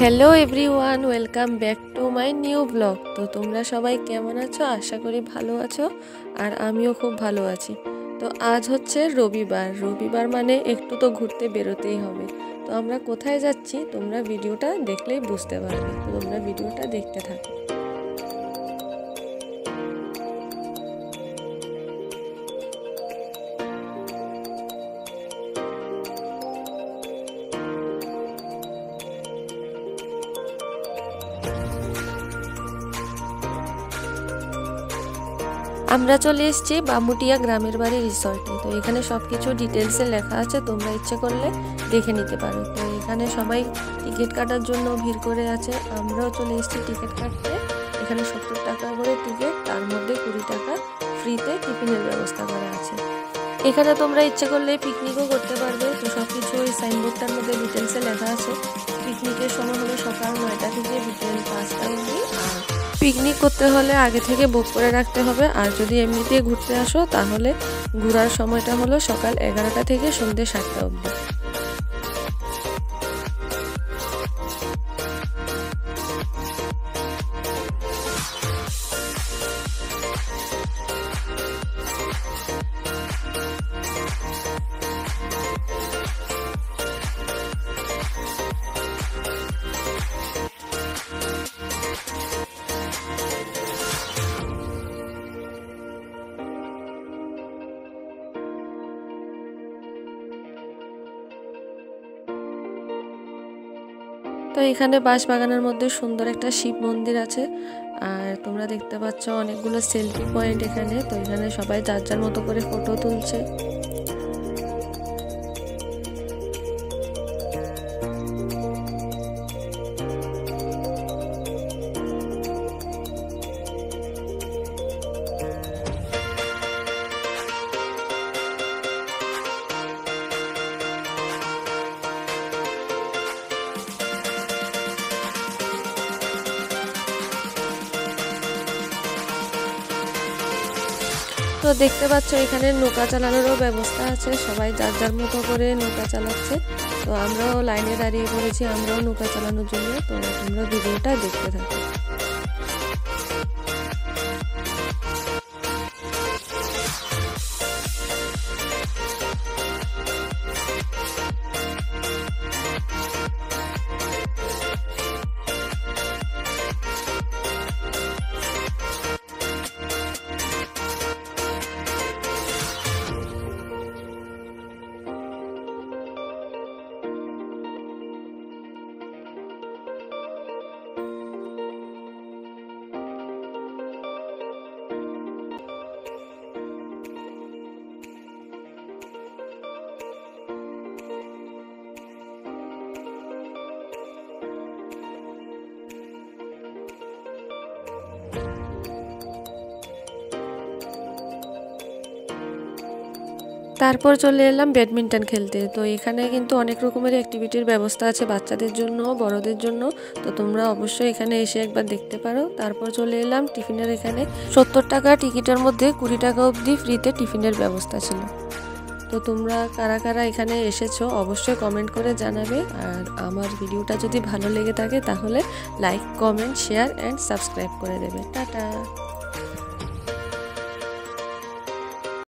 Hello everyone, welcome back to my new blog. তো তোমরা সবাই কেমন আছো? আশা করি ভালো আছো, আর আমিও খুব ভালো আছি। তো আজ হচ্ছে রবিবার মানে একটু তো ঘুরতে বেরোতেই হবে। তো আমরা কোথায় যাচ্ছি তোমরা ভিডিওটা দেখলেই বুঝতে পারবে। তো তোমরা ভিডিওটা দেখতে থাকো। আমরা চলে এসেছি বামুটিয়া গ্রামের বাড়ি রিসর্টে। তো এখানে সব কিছু ডিটেলসে লেখা আছে, তোমরা ইচ্ছে করলে দেখে নিতে পারো। তো এখানে সবাই টিকিট কাটার জন্য ভিড় করে আছে, আমরাও চলে এসেছি টিকিট কাটতে। এখানে 70 টাকা করে টিকিট, তার মধ্যে 20 টাকা ফ্রিতে টিফিনের ব্যবস্থা করা আছে। এখানে তোমরা ইচ্ছে করলে পিকনিকও করতে পারবে। তো সব কিছু ওই সাইনবোর্ডটার মধ্যে ডিটেলসে লেখা আছে। পিকনিকের সময় হলো সকাল 9টা থেকে বিকেল 5টা অবধি। আর পিকনিক করতে হলে আগে থেকে বুক করে রাখতে হবে। আর যদি এমনিতে ঘুরতে আসো তাহলে ঘোরার সময়টা হলো সকাল 11টা থেকে সন্ধ্যে 7টা অবধি। তো এখানে বাঁশবাগানের মধ্যে সুন্দর একটা শিব মন্দির আছে। আর তোমরা দেখতে পাচ্ছ অনেকগুলো সেলফি পয়েন্ট এখানে। তো এখানে সবাই যার যার মতো করে ফটো তুলছে। তো দেখতে পাচ্ছ এখানে নৌকা চালানোরও ব্যবস্থা আছে, সবাই যার যার মতো করে নৌকা চালাচ্ছে। তো আমরাও লাইনে দাঁড়িয়ে পড়েছি, আমরাও নৌকা চালানোর জন্য। তো তোমরা ভিডিওটা দেখতে থাকো। তারপর চলে এলাম ব্যাডমিন্টন খেলতে। তো এখানে কিন্তু অনেক রকমের অ্যাক্টিভিটির ব্যবস্থা আছে, বাচ্চাদের জন্য, বড়দের জন্য। তো তোমরা অবশ্যই এখানে এসে একবার দেখতে পারো। তারপর চলে এলাম টিফিনের এখানে। 70 টাকা টিকিটের মধ্যে 20 টাকা অবধি ফ্রিতে টিফিনের ব্যবস্থা ছিল। তো তোমরা কারা কারা এখানে এসেছো অবশ্যই কমেন্ট করে জানাবে। আর আমার ভিডিওটা যদি ভালো লেগে থাকে তাহলে like, comment, share and subscribe করে দেবে। টাটা।